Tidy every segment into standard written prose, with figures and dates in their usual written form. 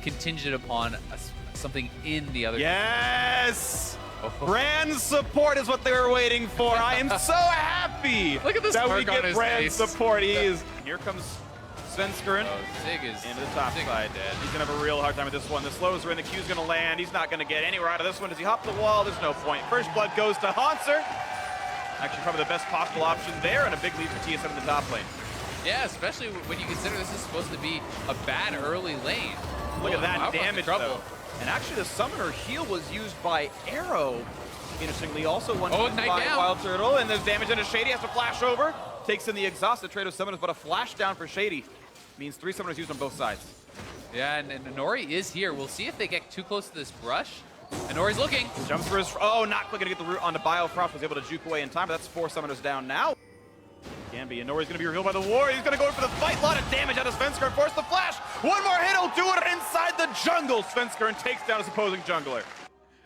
contingent upon something in the other. Yes! Brand support is what they were waiting for. I am so happy Look at this that we smirk on get his brand face. support. Here comes Svenskeren. Zig is Into the top side. He's going to have a real hard time with this one. The slows are in. The Q's going to land. He's not going to get anywhere out of this one. Does he hop the wall? There's no point. First blood goes to Hanser. Actually, probably the best possible option there, and a big lead for TSM in the top lane. Yeah, especially when you consider this is supposed to be a bad early lane. Look at that damage, though. Trouble. And actually, the Summoner heal was used by Arrow. Interestingly, also one Ignite by down. Wild Turtle, and there's damage into Shady. Has to flash over. Takes in the exhaust. The trade of Summoners, but a flash down for Shady means 3 Summoners used on both sides. Yeah, and Nori is here. We'll see if they get too close to this brush. And Nori's looking. Jumps for his. Oh, not quite gonna get the root onto Biofrost. Was able to juke away in time, but that's 4 Summoners down now. Can be, and Nori's gonna be revealed by the war. He's gonna go in for the fight. A lot of damage out of Svenskeren. Force the flash. One more hit, he'll do it inside the jungle. Svenskeren takes down his opposing jungler.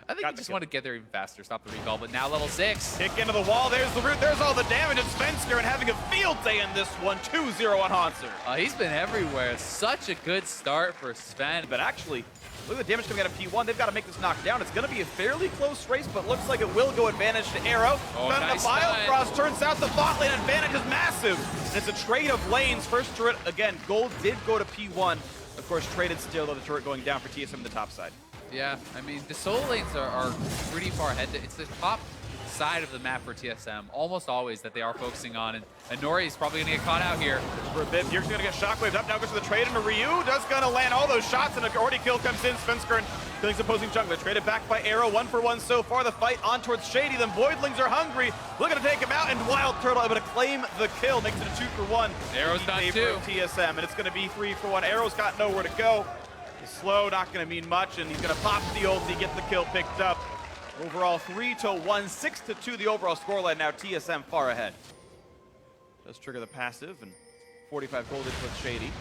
I think you just want to get there even faster, stop the recall, but now level 6. Kick into the wall, there's the root, there's all the damage. It's Svenskeren having a field day in this one. 2-0 on Hanser. He's been everywhere. Such a good start for Sven. But actually, look at the damage coming out of P1. They've got to make this knockdown. It's going to be a fairly close race, but looks like it will go advantage to Arrow. Then nice the Biofrost turns out the bot lane advantage is massive. And it's a trade of lanes. First turret, again, gold did go to P1. Of course, traded still, though the turret going down for TSM in the top side. Yeah, I mean, the solo lanes are pretty far ahead. It's the top side of the map for TSM, almost always, that they are focusing on. And Nori's probably going to get caught out here. For a bit, Bjerg's going to get shockwaved up. Now goes to the trade into Ryu. Just going to land all those shots, and a already kill comes in. Svenskeren killing his opposing jungler. Traded back by Arrow, 1-for-1 so far. The fight on towards Shady. Then Voidlings are hungry. Looking to take him out, and Wild Turtle able to claim the kill. Makes it a 2-for-1. Arrow's done too. TSM, and it's going to be 3-for-1. Arrow's got nowhere to go. Slow, not going to mean much, and he's going to pop the ulti, get the kill picked up. Overall 3-1, 6-2 the overall scoreline. Now TSM far ahead. Does trigger the passive, and 45 gold into Shady.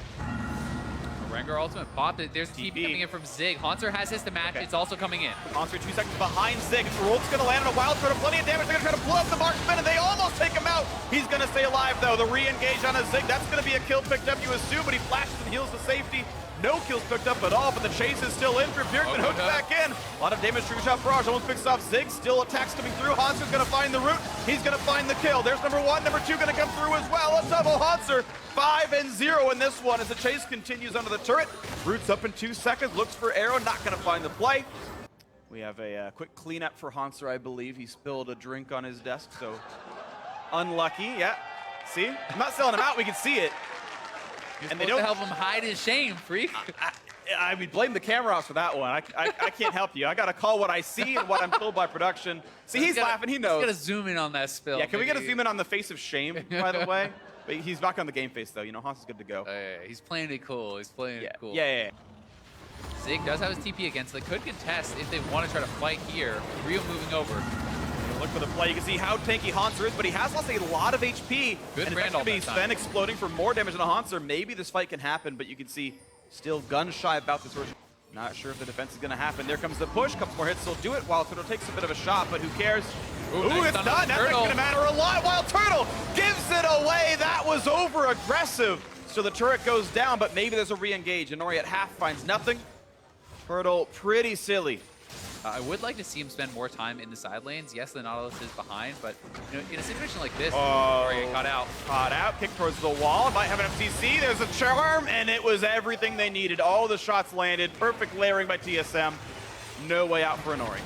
Rengar ultimate popped. There's TP coming in from Zig. Hanser has his to match. It's also coming in. Hanser 2 seconds behind Zig. The ult's going to land on a Wild Turtle. Plenty of damage. They're going to try to blow up the marksman, and they almost take him out. He's going to stay alive, though. The re-engage on a Zig. That's going to be a kill picked up, you assume, but he flashes and heals to safety. No kills picked up at all, but the chase is still in for Bjergman. Hooks back in. A lot of damage. True Shot Barrage almost picks off Zig. Still attacks coming through. Hanser's going to find the root. He's going to find the kill. There's number 1. Number 2 going to come through as well. A double Hanser. 5-0 in this one as the chase continues under the turret. Root's up in 2 seconds. Looks for Arrow. Not going to find the play. We have a quick cleanup for Hanser, I believe. He spilled a drink on his desk, so unlucky. Yeah. See? I'm not selling him out. We can see it. And they don't help him hide his shame, freak. I would blame the camera off for that one. I can't help you. I got to call what I see and what I'm told by production. See, he's laughing. He knows. He's got to zoom in on that spill. Yeah, can we get a zoom in on the face of shame, by the way? But he's back on the game face, though. You know, Hans is good to go. Yeah, he's playing it cool. He's playing it cool. Yeah. Zig does have his TP against. They could contest if they want to try to fight here. Rio moving over. Look for the play. You can see how tanky Hanser is, but he has lost a lot of HP. Good and it's going to be Sven exploding for more damage than Hanser. Maybe this fight can happen, but you can see still gun shy about this version. Not sure if the defense is going to happen. There comes the push. Couple more hits will do it. Wild Turtle takes a bit of a shot, but who cares? Ooh, nice it's done. That's going to matter a lot. Wild Turtle gives it away. That was over aggressive. So the turret goes down, but maybe there's a re-engage. And Nori at half finds nothing. Turtle pretty silly. I would like to see him spend more time in the side lanes. Yes, the Nautilus is behind, but you know, in a situation like this, Nori get caught out. Caught out, kick towards the wall. Might have an FCC. There's a charm, and it was everything they needed. All the shots landed. Perfect layering by TSM. No way out for Nori.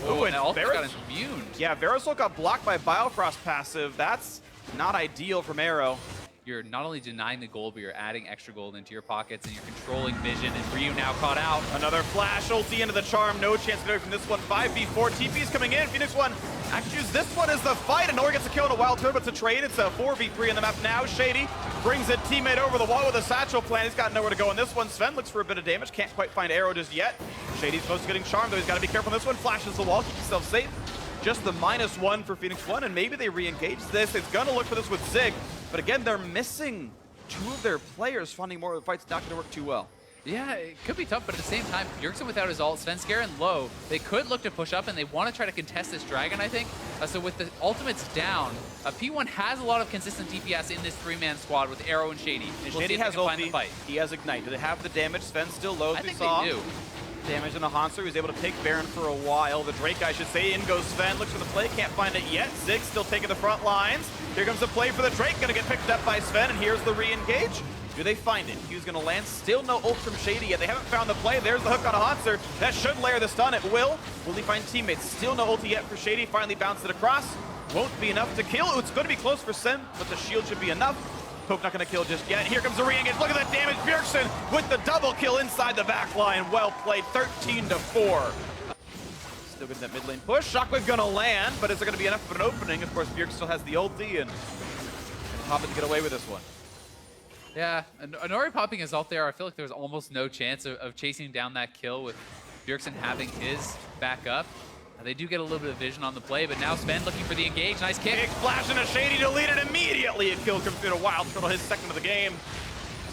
Oh, and Alpha got immune. Yeah, Verisol got blocked by Biofrost passive. That's not ideal from Arrow. You're not only denying the gold, but you're adding extra gold into your pockets, and you're controlling vision, and Ryu now caught out. Another flash ulti into the charm. No chance to get away from this one. 5v4. TP's coming in. Phoenix One actually use this one as the fight, and Nori gets a kill in a Wild Turtle. It's a trade. It's a 4v3 in the map now. Shady brings a teammate over the wall with a satchel plan. He's got nowhere to go in this one. Sven looks for a bit of damage. Can't quite find Arrow just yet. Shady's close to getting charmed, though. He's got to be careful on this one. Flashes the wall. Keep himself safe. Just the -1 for Phoenix One, and maybe they re-engage this. It's going to look for this with Zig, but again, they're missing 2 of their players. Funding more of the fight's not going to work too well. Yeah, it could be tough, but at the same time, Bjergsen without his ult, Svenskeren low, they could look to push up, and they want to try to contest this Dragon, I think. So with the ultimates down, P1 has a lot of consistent DPS in this three-man squad with Arrow and Shady. And Shady has ulti, he has Ignite. Do they have the damage? Sven's still low, as I we think saw. they do. Damage in the Hanser, he was able to take Baron for a while. The Drake, I should say, in goes Sven, looks for the play, can't find it yet. Zig still taking the front lines. Here comes the play for the Drake, gonna get picked up by Sven, and here's the re-engage. Do they find it? Q's gonna land, still no ult from Shady yet. They haven't found the play. There's the hook on a Hanser. That should layer the stun, it will. Will he find teammates? Still no ulti yet for Shady, finally bounced it across. Won't be enough to kill. It's gonna be close for Sen, but the shield should be enough. Poke not gonna kill just yet. Here comes the re-engage. Look at that damage. Bjergsen with the double kill inside the back line. Well played, 13-4. Still getting that mid lane push. Shockwave gonna land, but is there gonna be enough of an opening? Of course, Bjergsen still has the ulti and Hobbit to get away with this one. Yeah, and Honori popping his ult there, I feel like there was almost no chance of chasing down that kill with Bjergsen having his back up. They do get a little bit of vision on the play, but now Sven looking for the engage. Nice kick. Big flash and a Shady to lead it immediately. A kill comes through to Wild Turtle, his second of the game.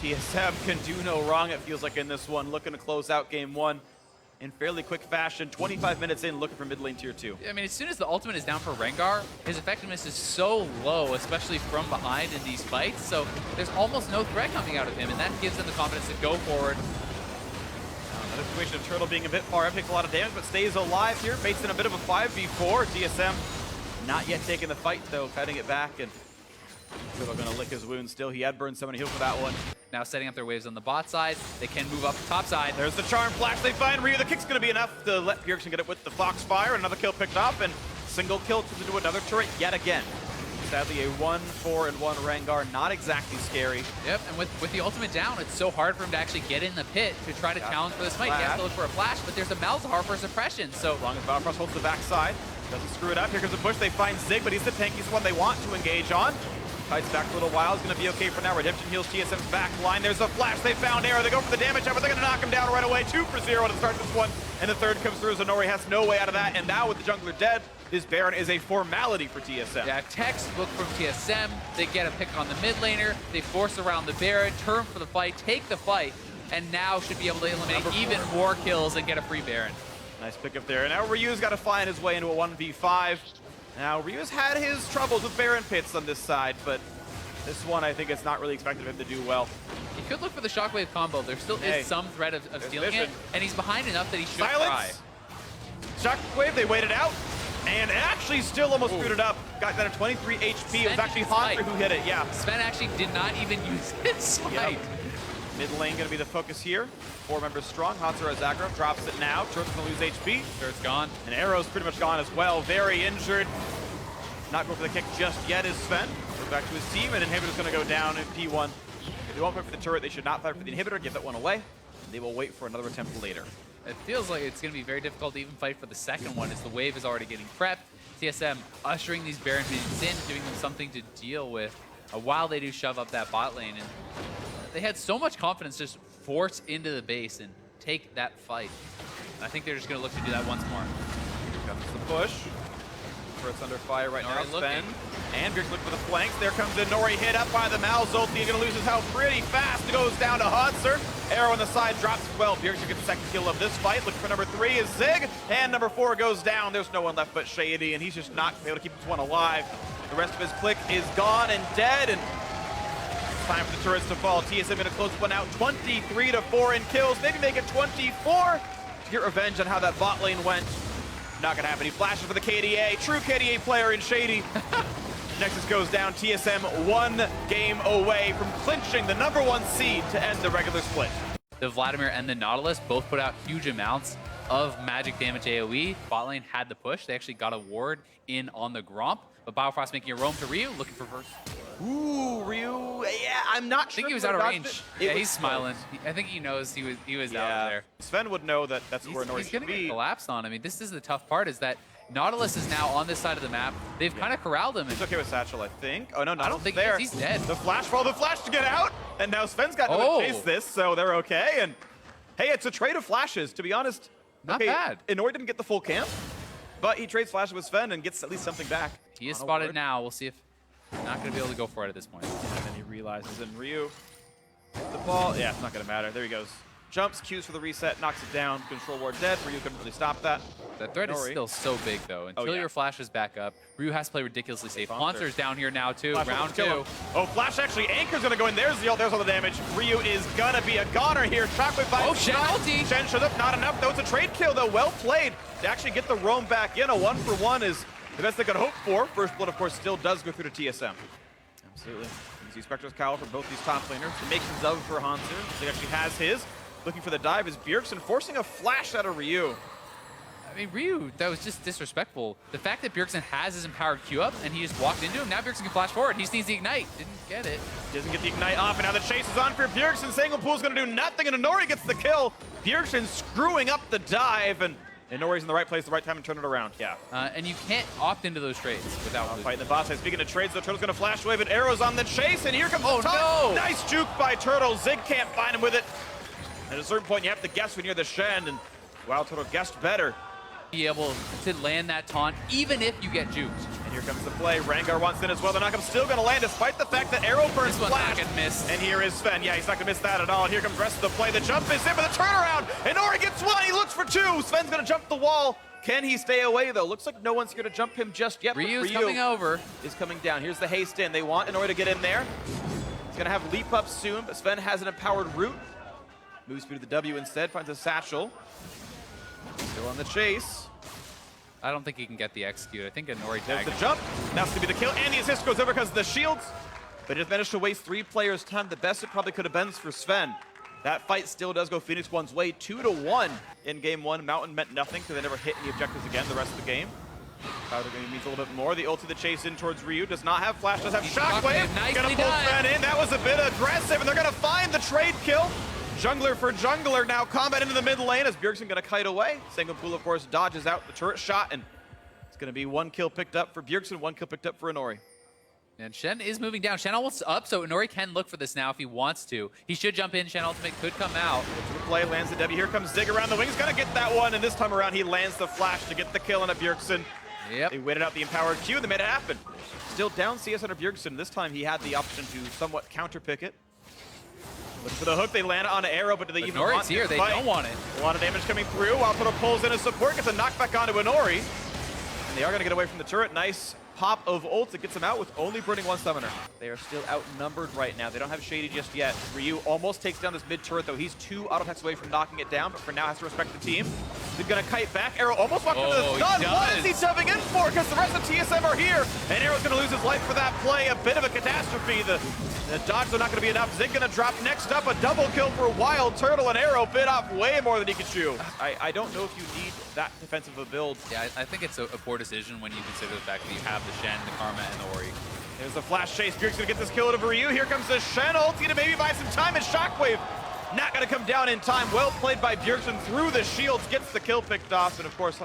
TSM can do no wrong, it feels like, in this one. Looking to close out game one in fairly quick fashion. 25 minutes in, looking for mid lane tier 2. I mean, as soon as the ultimate is down for Rengar, his effectiveness is so low, especially from behind in these fights. So there's almost no threat coming out of him, and that gives them the confidence to go forward. Another situation of Turtle being a bit far up, takes a lot of damage, but stays alive here. Bates in a bit of a 5v4. TSM not yet taking the fight, though, fighting it back, and Turtle gonna lick his wounds still. He had burned so many heal for that one. Now setting up their waves on the bot side. They can move up top side. There's the charm flash they find. Ryu, the kick's gonna be enough to let Bjergsen get it with the Foxfire. Another kill picked up, and single kill turns into another turret yet again. Sadly, a 1-4-1 Rengar, not exactly scary. Yep, and with the ultimate down, it's so hard for him to actually get in the pit to try to challenge for this fight. He has to look for a flash, but there's a Malzahar for suppression, so... As long as Valfrost holds the backside, doesn't screw it up. Here comes the push, they find Zig, but he's the tank, he's the one they want to engage on. Kites back for a little while, he's gonna be okay for now. Redemption heals TSM's back line. There's a flash, they found Arrow, they go for the damage, but they're gonna knock him down right away. 2 for 0 to start this one, and the third comes through. Zanori has no way out of that, and now with the jungler dead, this Baron is a formality for TSM. Yeah, textbook from TSM. They get a pick on the mid laner, they force around the Baron, turn for the fight, take the fight, and now should be able to eliminate even more kills and get a free Baron. Nice pick up there. Now Ryu's got to find his way into a 1v5. Now Ryu's had his troubles with Baron pits on this side, but this one I think it's not really expected of him to do well. He could look for the Shockwave combo. There still is some threat of stealing it, and he's behind enough that he should try. Shockwave, they waited out. And actually still almost screwed it up. Got that at 23 HP. Sven, it was actually Hanser who hit it, yeah. Sven actually did not even use his smite. Yep. Mid lane gonna be the focus here. 4 members strong. Hanser as aggro, drops it now. Turret's gonna lose HP. Turret's gone. And Arrow's pretty much gone as well. Very injured. Not going for the kick just yet is Sven. Goes back to his team, and Inhibitor's gonna go down in P1. If they won't fight for the turret, they should not fight for the Inhibitor. Give that one away. They will wait for another attempt later. It feels like it's going to be very difficult to even fight for the second one as the wave is already getting prepped. TSM ushering these Baron minions in, giving them something to deal with while they do shove up that bot lane. And they had so much confidence just force into the base and take that fight. And I think they're just going to look to do that once more. Here comes the push. Turret's under fire right now. Sven. And Bjergsen looking for the flanks. There comes the Nori hit up by the Mal's ulti. He's going to lose his health pretty fast. It goes down to Hanser. Arrow on the side drops as well. Bjergsen gets the second kill of this fight. Looking for number 3 is Zig. And number 4 goes down. There's no one left but Shady, and he's just not able to keep this one alive. The rest of his clique is gone and dead, and it's time for the turrets to fall. TSM going to close this one out 23-4 in kills. Maybe make it 24 to get revenge on how that bot lane went. Not going to happen. He flashes for the KDA. True KDA player in Shady. Nexus goes down. TSM 1 game away from clinching the #1 seed to end the regular split. The Vladimir and the Nautilus both put out huge amounts of magic damage AoE. Bot lane had the push. They actually got a ward in on the Gromp. But Biofrost making a roam to Ryu, looking for first. Ooh, Ryu. Yeah, I'm not sure. I think he was out of range. Yeah, he's smiling. I think he knows he was out of there. Sven would know that that's where Nori should be. He's going to get collapsed on. I mean, this is the tough part, is that Nautilus is now on this side of the map. They've kind of corralled him. He's okay with Satchel, I think. Oh, no, I don't think he's dead. The flash to get out. And now Sven's got to chase this, so they're okay. And hey, it's a trade of flashes, to be honest. Not bad. Nori didn't get the full camp, but he trades flashes with Sven and gets at least something back. He is spotted now. We'll see if not going to be able to go for it at this point. And then he realizes, and Ryu, the ball, yeah, it's not going to matter. There he goes. jumps, Qs for the reset, knocks it down. Control ward dead. Ryu couldn't really stop that. That threat is still so big, though. Until your flash is back up, Ryu has to play ridiculously safe. Haunter's down here now, too. Flash Round 2. Oh, Flash actually. Anchor's going to go in. There's the ult. There's all the damage. Ryu is going to be a goner here. Shockwave by Shen ulti. Shen shows up. Not enough, though. It's a trade kill, though. Well played to actually get the roam back in. A 1-for-1 is the best they could hope for. First blood, of course, still does go through to TSM. Absolutely. You can see Spectre's Cowl for both these top laners. The makings of for Haunter. He actually has his. Looking for the dive is Bjergsen, forcing a flash out of Ryu. I mean, Ryu, that was just disrespectful. The fact that Bjergsen has his empowered Q up and he just walked into him, now Bjergsen can flash forward. He just needs the ignite. Didn't get it. Doesn't get the ignite off, and now the chase is on for Bjergsen. Sanglepool's going to do nothing, and Inori gets the kill. Bjergsen screwing up the dive, and Inori's in the right place, the right time, and turn it around. Yeah. And you can't opt into those trades without fighting the bot side. Speaking of trades, the Turtle's going to flash away, but Arrow's on the chase, and here comes the top. No! Nice juke by Turtle. Zig can't find him with it. At a certain point, you have to guess when you're the Shen, and Wild Turtle guessed better. Be able to land that taunt, even if you get juked. And here comes the play. Rengar wants in as well. The knock-up still going to land, despite the fact that Arrow burns flash. Miss. And here is Sven. Yeah, he's not going to miss that at all. And here comes the rest of the play. The jump is in, but the turnaround. And Nori gets one. He looks for two. Sven's going to jump the wall. Can he stay away, though? Looks like no one's here to jump him just yet. Ryu's coming over. Is coming down. Here's the haste in. They want Nori to get in there. He's going to have leap up soon, but Sven has an empowered root. Moves through to the W instead. Finds a satchel. Still on the chase. I don't think he can get the execute. I think a Nori There's tag. the jump. That's going to be the kill. And the assist goes over because of the shields. But he just managed to waste 3 players' time. The best it probably could have been for Sven. That fight still does go Phoenix One's way. 2-1 in game 1. Mountain meant nothing because they never hit any objectives again the rest of the game. Powder game means a little bit more. The ult to the chase in towards Ryu. Does not have flash, does have Shockwave. Nicely Gonna pull Sven in. That was a bit aggressive, and they're going to find the trade kill. Jungler for jungler now. Combat into the mid lane as Bjergsen going to kite away. Sanglepool, of course, dodges out the turret shot, and it's going to be 1 kill picked up for Bjergsen, 1 kill picked up for Inori. And Shen is moving down. Shen almost up, so Inori can look for this now if he wants to. He should jump in. Shen ultimate could come out. To the play, lands the W. Here comes Zig around the wings. Going to get that one, and this time around he lands the flash to get the kill on a Bjergsen. Yep. They waited out the empowered Q, and they made it happen. Still down CS under Bjergsen. This time he had the option to somewhat counterpick it. Looking for the hook, they land on an arrow, but do they even Inori's want here, to they fight? don't want it. A lot of damage coming through. Wild Turtle pulls in a support, gets a knockback onto Inori. And they are going to get away from the turret. Nice pop of ult that gets them out with only burning 1 summoner. They are still outnumbered right now. They don't have Shady just yet. Ryu almost takes down this mid turret, though. He's 2 auto attacks away from knocking it down, but for now has to respect the team. He's going to kite back. Arrow almost walked into the stun. What is he jumping in for? Because the rest of TSM are here. And Arrow's going to lose his life for that play. A bit of a catastrophe. The dodges are not going to be enough. Zig going to drop next up. A double kill for Wild Turtle, and Arrow bit off way more than he could chew. I don't know if you need that defensive a build. Yeah, I think it's a poor decision when you consider the fact that you have the Shen, the Karma, and the Ori. There's the flash chase. Bjergsen's going to get this kill out of Ryu. Here comes the Shen ult. Going to maybe buy some time, and Shockwave not going to come down in time. Well played by Bjergsen through the shields. Gets the kill picked off, and of course,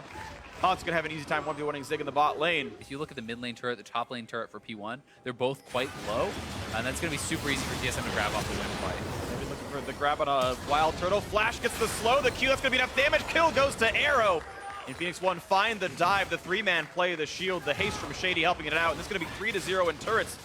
Haun's going to have an easy time 1v1ing Zig in the bot lane. If you look at the mid lane turret, the top lane turret for P1, they're both quite low, and that's going to be super easy for TSM to grab off the win fight. Maybe looking for the grab on a Wild Turtle. Flash gets the slow. The Q, that's going to be enough damage. Kill goes to Arrow. And Phoenix One find the dive, the 3-man play, the shield, the haste from Shady helping it out. And this is going to be 3-0 in turrets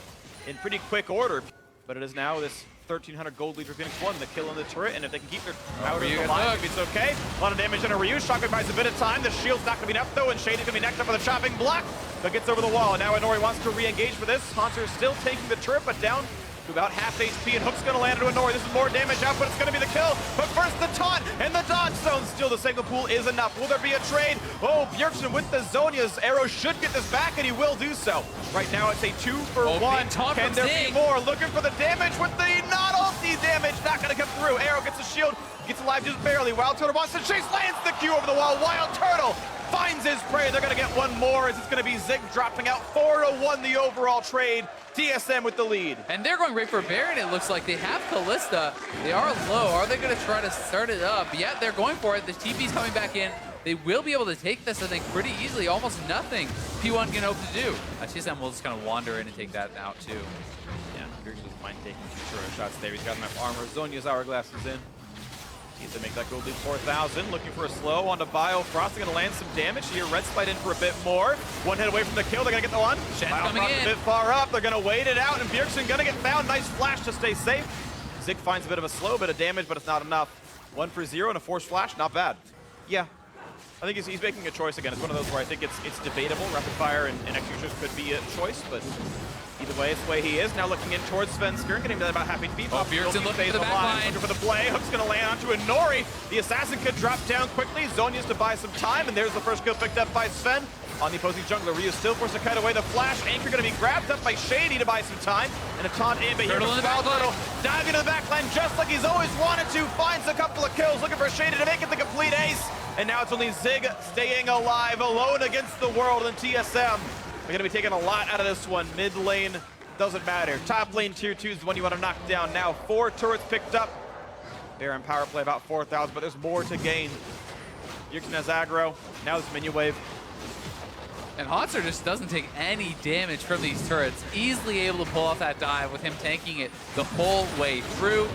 in pretty quick order. But it is now this 1,300 gold lead for Phoenix One, the kill on the turret, and if they can keep their powder alive, it's okay. A lot of damage on a Ryu. Shockwave buys a bit of time. The shield's not going to be enough, though, and Shady's going to be next up with a chopping block, but gets over the wall. And now Inori wants to re-engage for this. Haunter still taking the turret, but down to about half HP, and Hook's going to land into Inori. This is more damage out, but it's going to be the kill. But first the taunt, and the dodge zone. Still the Sanglepool is enough. Will there be a trade? Oh, Bjergsen with the Zonia's Arrow should get this back, and he will do so. Right now it's a 2-for-1. Can there be more? Looking for the damage with the not ulti damage. Not going to come through. Arrow gets a shield, gets alive just barely. Wild Turtle wants to chase, lands the Q over the wall. Wild Turtle finds his prey. They're going to get one more as it's going to be Zig dropping out. 4-1 the overall trade. TSM with the lead. And they're going right for Baron, it looks like. They have Kalista. They are low. Are they going to try to start it up? Yeah, they're going for it. The TP's coming back in. They will be able to take this, I think, pretty easily. Almost nothing P1 can hope to do. TSM will just kind of wander in and take that out, too. Yeah, Bjergsen doesn't mind taking some shorter shots there. He's got enough armor. Zonia's Hourglass is in. Needs to make that gold lead 4,000. Looking for a slow onto Bio. Frost going to land some damage here. Red Spite in for a bit more. One hit away from the kill. They're going to get the one. Shen's Bio coming in. A bit far up. They're going to wait it out, and Bjergsen going to get found. Nice flash to stay safe. Zig finds a bit of a slow bit of damage, but it's not enough. 1 for 0 and a force flash, not bad. Yeah, I think he's making a choice again. It's one of those where I think it's debatable. Rapid fire and executions could be a choice, but either way, it's the way he is. Now looking in towards Svensker, getting to about happy to be. Bjergsen looking for the back line. Looking for the play. Hook's going to land onto a Nori. The assassin could drop down quickly. Zhonya's to buy some time, and there's the first kill picked up by Sven. On the opposing jungler, Ryu still forced to cut away the flash. Anchor going to be grabbed up by Shady to buy some time. And a taunt in, but here comes Turtle. Diving into the backline just like he's always wanted to. Finds a couple of kills, looking for Shady to make it the complete ace. And now it's only Zig staying alive, alone against the world, and TSM. We're going to be taking a lot out of this one. Mid lane, doesn't matter. Top lane, tier 2 is the one you want to knock down now. 4 turrets picked up. Baron power play about 4,000, but there's more to gain. Bjergsen has aggro. Now this minion wave. And Hotzer just doesn't take any damage from these turrets. Easily able to pull off that dive with him tanking it the whole way through.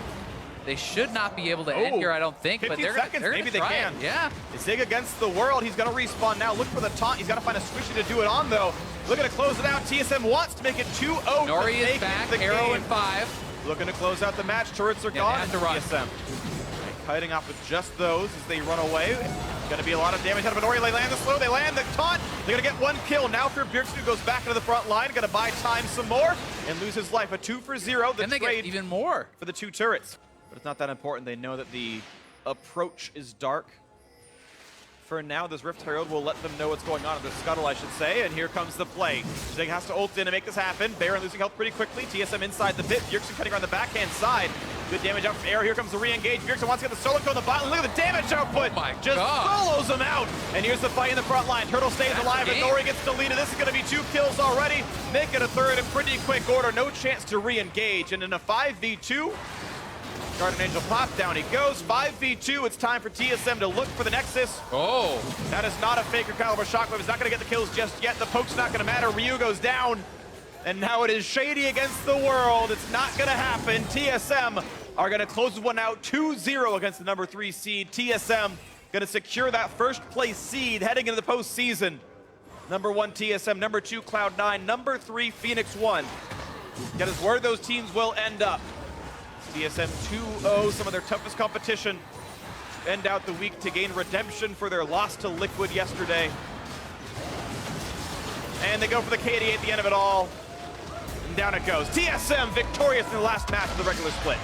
They should not be able to end here, I don't think, but they're seconds, gonna maybe they can. Yeah. Zig against the world. He's gonna respawn now. Look for the taunt. He's gotta find a squishy to do it on though. Looking to close it out. TSM wants to make it 2-0. Nori is back. Arrow in 5. Looking to close out the match. Turrets are gone. To run. TSM kiting off with just those as they run away. Gonna be a lot of damage out of Nori. They land the slow. They land the taunt. They're gonna get 1 kill. Now for Bjergsen, who goes back into the front line. Gonna buy time some more and lose his life. A 2 for 0. The and they trade get even more for the 2 turrets. But it's not that important. They know that the approach is dark. For now, this Rift Herald will let them know what's going on in the scuttle, I should say. And here comes the play. Zig has to ult in to make this happen. Baron losing health pretty quickly. TSM inside the pit. Bjergsen cutting around the backhand side. Good damage out from Arrow. Here comes the re-engage. Bjergsen wants to get the solo kill on the bottom. Look at the damage output. Oh my Just God. solos him out. And here's the fight in the front line. Turtle stays alive, and Nori gets deleted. This is going to be 2 kills already. Make it a 3rd in pretty quick order. No chance to re-engage. And in a 5v2, Guardian Angel pop, down he goes. 5v2, it's time for TSM to look for the Nexus. Oh. That is not a Faker caliber shockwave. It's not gonna get the kills just yet. The poke's not gonna matter. Ryu goes down. And now it is Shady against the world. It's not gonna happen. TSM are gonna close one out 2-0 against the number 3 seed. TSM gonna secure that first place seed heading into the postseason. Number 1 TSM, number 2 Cloud9, number 3 Phoenix 1. That is where those teams will end up. TSM 2-0, some of their toughest competition. End out the week to gain redemption for their loss to Liquid yesterday. And they go for the KD at the end of it all. And down it goes. TSM victorious in the last match of the regular split.